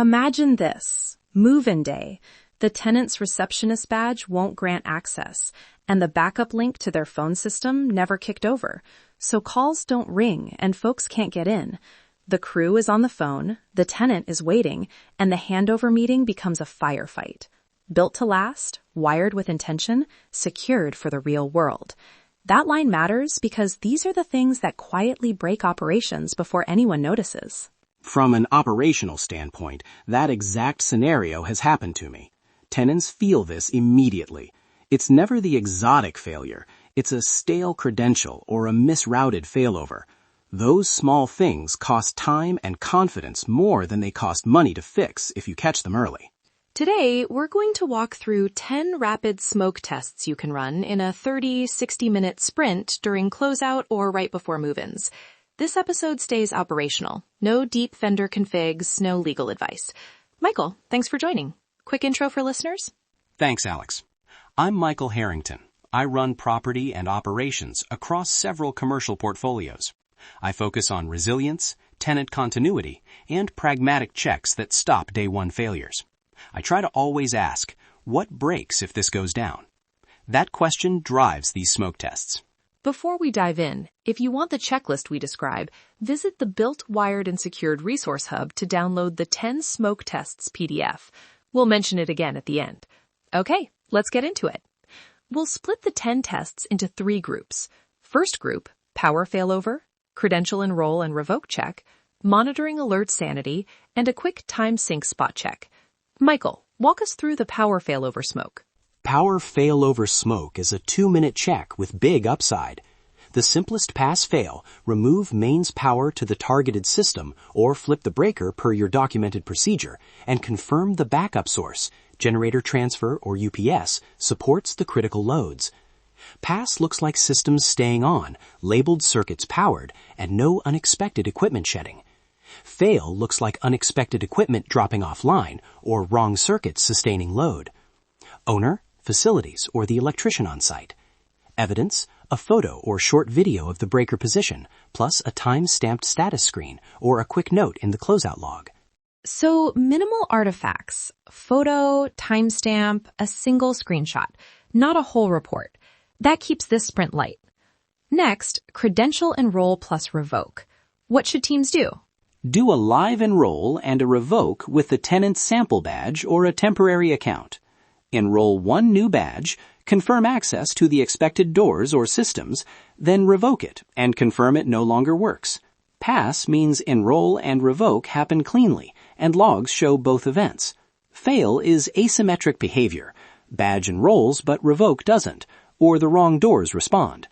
Imagine this. Move-in day. The tenant's receptionist badge won't grant access, and the backup link to their phone system never kicked over, so calls don't ring and folks can't get in. The crew is on the phone, the tenant is waiting, and the handover meeting becomes a firefight. Built to last, wired with intention, secured for the real world. That line matters because these are the things that quietly break operations before anyone notices. From an operational standpoint, that exact scenario has happened to me. Tenants feel this immediately. It's never the exotic failure. It's a stale credential or a misrouted failover. Those small things cost time and confidence more than they cost money to fix if you catch them early. Today, we're going to walk through 10 rapid smoke tests you can run in a 30-60-minute sprint during closeout or right before move-ins. This episode stays operational. No deep vendor configs, no legal advice. Michael, thanks for joining. Quick intro for listeners? Thanks, Alex. I'm Michael Harrington. I run property and operations across several commercial portfolios. I focus on resilience, tenant continuity, and pragmatic checks that stop day one failures. I try to always ask, what breaks if this goes down? That question drives these smoke tests. Before we dive in, if you want the checklist we describe, visit the Built, Wired, and Secured Resource Hub to download the 10 Smoke Tests PDF. We'll mention it again at the end. Okay, let's get into it. We'll split the 10 tests into 3 groups. First group, power failover, credential enroll and revoke check, monitoring alert sanity, and a quick time sync spot check. Michael, walk us through the power failover smoke. Power failover smoke is a 2-minute check with big upside. The simplest pass-fail, remove mains power to the targeted system or flip the breaker per your documented procedure and confirm the backup source, generator transfer or UPS, supports the critical loads. Pass looks like systems staying on, labeled circuits powered, and no unexpected equipment shedding. Fail looks like unexpected equipment dropping offline or wrong circuits sustaining load. Owner, facilities, or the electrician on site. Evidence, a photo or short video of the breaker position, plus a time-stamped status screen or a quick note in the closeout log. So minimal artifacts, photo, timestamp, a single screenshot, not a whole report. That keeps this sprint light. Next, credential enroll plus revoke. What should teams do? Do a live enroll and a revoke with the tenant's sample badge or a temporary account. Enroll one new badge, confirm access to the expected doors or systems, then revoke it and confirm it no longer works. Pass means enroll and revoke happen cleanly, and logs show both events. Fail is asymmetric behavior. Badge enrolls but revoke doesn't, or the wrong doors respond.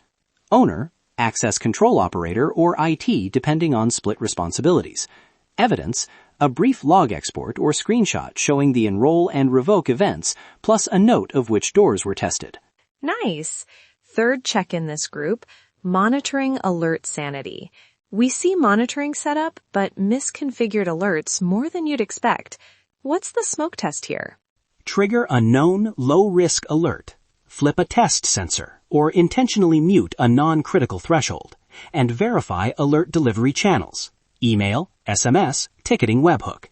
Owner, access control operator, or IT depending on split responsibilities. Evidence, a brief log export or screenshot showing the enroll and revoke events, plus a note of which doors were tested. Nice. Third check in this group, monitoring alert sanity. We see monitoring setup, but misconfigured alerts more than you'd expect. What's the smoke test here? Trigger a known low-risk alert. Flip a test sensor, or intentionally mute a non-critical threshold, and verify alert delivery channels. Email, SMS, ticketing webhook.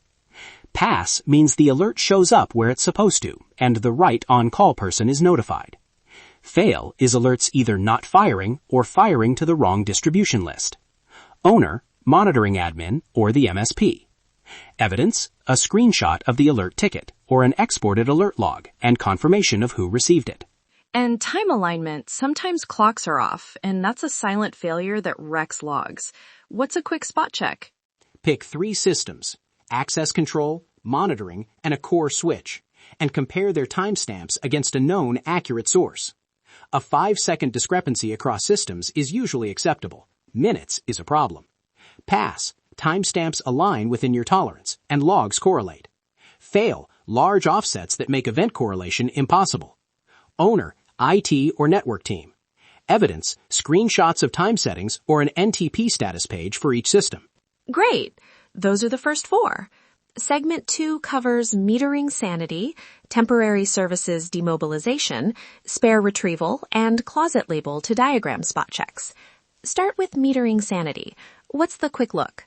Pass means the alert shows up where it's supposed to, and the right on-call person is notified. Fail is alerts either not firing or firing to the wrong distribution list. Owner, monitoring admin, or the MSP. Evidence, a screenshot of the alert ticket, or an exported alert log, and confirmation of who received it. And time alignment, sometimes clocks are off, and that's a silent failure that wrecks logs. What's a quick spot check? Pick 3 systems, access control, monitoring, and a core switch, and compare their timestamps against a known accurate source. A 5-second discrepancy across systems is usually acceptable. Minutes is a problem. Pass, timestamps align within your tolerance, and logs correlate. Fail, large offsets that make event correlation impossible. Owner, IT or network team. Evidence, screenshots of time settings or an NTP status page for each system. Great. Those are the first 4. Segment 2 covers metering sanity, temporary services demobilization, spare retrieval, and closet label to diagram spot checks. Start with metering sanity. What's the quick look?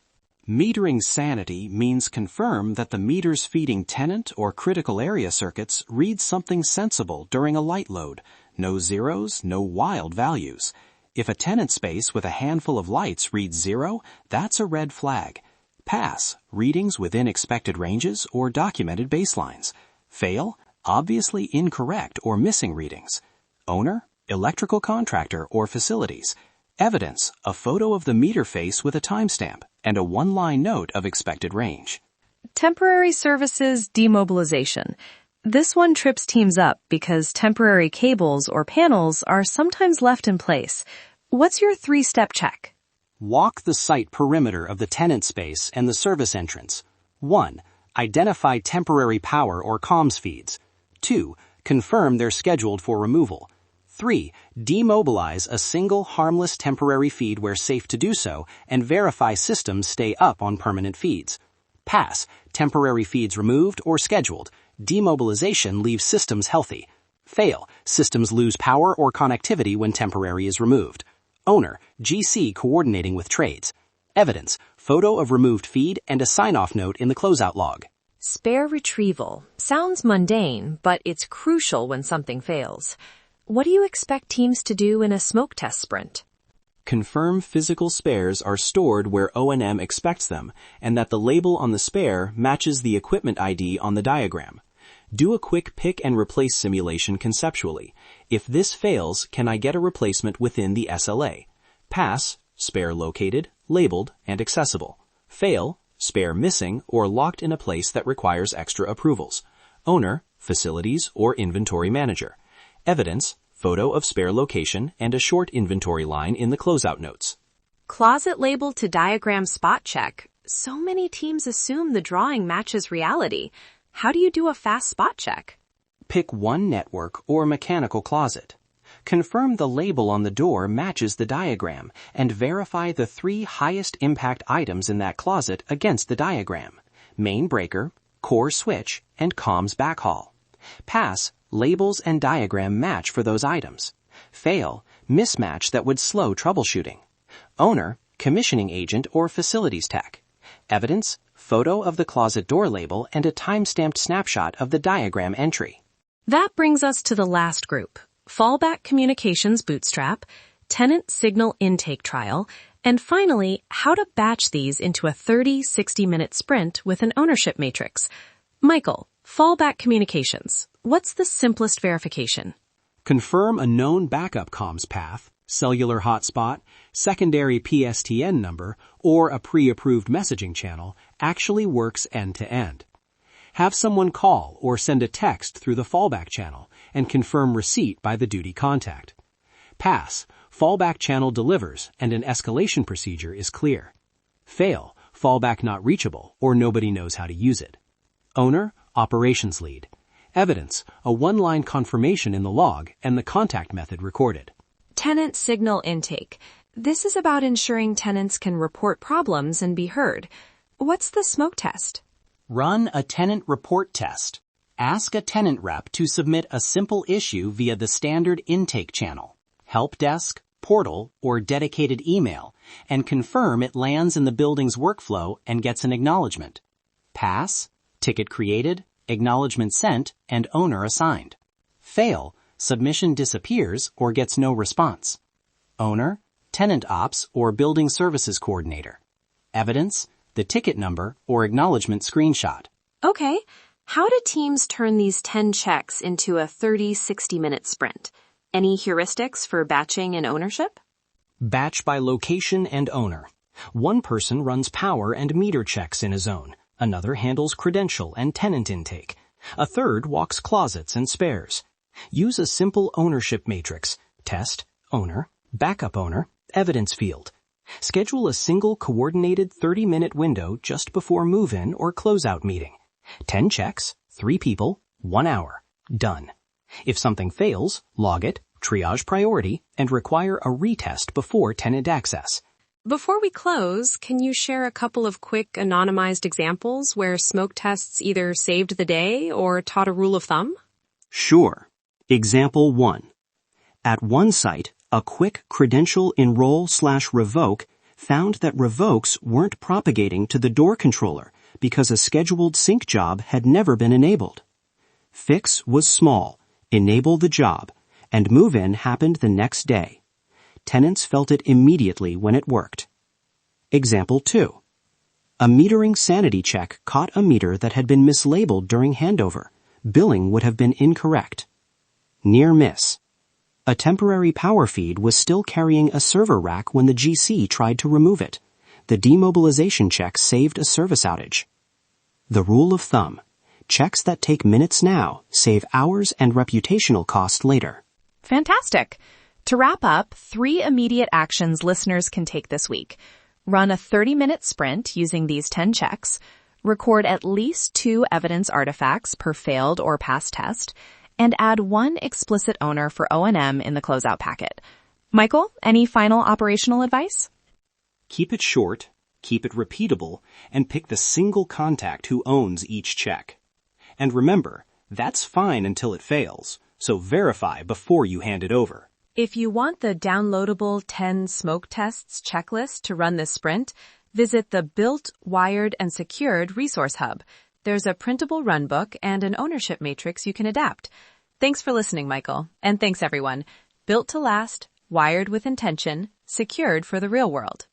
Metering sanity means confirm that the meters feeding tenant or critical area circuits read something sensible during a light load. No zeros, no wild values. If a tenant space with a handful of lights reads 0, that's a red flag. Pass, readings within expected ranges or documented baselines. Fail, obviously incorrect or missing readings. Owner, electrical contractor or facilities. Evidence, a photo of the meter face with a timestamp and a one-line note of expected range. Temporary services demobilization. This one trips teams up because temporary cables or panels are sometimes left in place. What's your 3-step check? Walk the site perimeter of the tenant space and the service entrance. 1. Identify temporary power or comms feeds. 2. Confirm they're scheduled for removal. 3. Demobilize a single harmless temporary feed where safe to do so and verify systems stay up on permanent feeds. Pass. Temporary feeds removed or scheduled. Demobilization leaves systems healthy. Fail. Systems lose power or connectivity when temporary is removed. Owner, GC coordinating with trades. Evidence, photo of removed feed and a sign-off note in the closeout log. Spare retrieval. Sounds mundane, but it's crucial when something fails. What do you expect teams to do in a smoke test sprint? Confirm physical spares are stored where O&M expects them and that the label on the spare matches the equipment ID on the diagram. Do a quick pick and replace simulation conceptually. If this fails, can I get a replacement within the SLA? Pass, spare located, labeled, and accessible. Fail, spare missing or locked in a place that requires extra approvals. Owner, facilities, or inventory manager. Evidence, photo of spare location and a short inventory line in the closeout notes. Closet label to diagram spot check. So many teams assume the drawing matches reality. How do you do a fast spot check? Pick one network or mechanical closet. Confirm the label on the door matches the diagram and verify the 3 highest impact items in that closet against the diagram: main breaker, core switch, and comms backhaul. Pass, labels and diagram match for those items. Fail, mismatch that would slow troubleshooting. Owner, commissioning agent or facilities tech. Evidence, photo of the closet door label and a time-stamped snapshot of the diagram entry. That brings us to the last group: fallback communications bootstrap, tenant signal intake trial, and finally, how to batch these into a 30-60-minute sprint with an ownership matrix. Michael, fallback communications. What's the simplest verification? Confirm a known backup comms path, cellular hotspot, secondary PSTN number, or a pre-approved messaging channel actually works end-to-end. Have someone call or send a text through the fallback channel and confirm receipt by the duty contact. Pass, fallback channel delivers and an escalation procedure is clear. Fail, fallback not reachable or nobody knows how to use it. Owner, operations lead. Evidence, a one-line confirmation in the log and the contact method recorded. Tenant signal intake. This is about ensuring tenants can report problems and be heard. What's the smoke test? Run a tenant report test. Ask a tenant rep to submit a simple issue via the standard intake channel, help desk, portal, or dedicated email, and confirm it lands in the building's workflow and gets an acknowledgement. Pass, ticket created, acknowledgement sent, and owner assigned. Fail, submission disappears or gets no response. Owner, tenant ops, or building services coordinator. Evidence, the ticket number or acknowledgement screenshot. Okay, how do teams turn these 10 checks into a 30-60-minute sprint? Any heuristics for batching and ownership? Batch by location and owner. One person runs power and meter checks in a zone. Another handles credential and tenant intake. A third walks closets and spares. Use a simple ownership matrix. Test, owner, backup owner, evidence field. Schedule a single coordinated 30-minute window just before move-in or closeout meeting. 10 checks, 3 people, 1 hour. Done. If something fails, log it, triage priority, and require a retest before tenant access. Before we close, can you share a couple of quick anonymized examples where smoke tests either saved the day or taught a rule of thumb? Sure. Example 1. At one site, a quick credential enroll/revoke found that revokes weren't propagating to the door controller because a scheduled sync job had never been enabled. Fix was small, enable the job, and move-in happened the next day. Tenants felt it immediately when it worked. Example 2. A metering sanity check caught a meter that had been mislabeled during handover. Billing would have been incorrect. Near miss. A temporary power feed was still carrying a server rack when the GC tried to remove it. The demobilization check saved a service outage. The rule of thumb. Checks that take minutes now save hours and reputational cost later. Fantastic. To wrap up, 3 immediate actions listeners can take this week. Run a 30-minute sprint using these 10 checks. Record at least 2 evidence artifacts per failed or passed test. And add 1 explicit owner for O&M in the closeout packet. Michael, any final operational advice? Keep it short, keep it repeatable, and pick the single contact who owns each check. And remember, that's fine until it fails, so verify before you hand it over. If you want the downloadable 10 smoke tests checklist to run this sprint, visit the Built, Wired, and Secured Resource Hub. There's a printable runbook and an ownership matrix you can adapt. Thanks for listening, Michael. And thanks, everyone. Built to last, wired with intention, secured for the real world.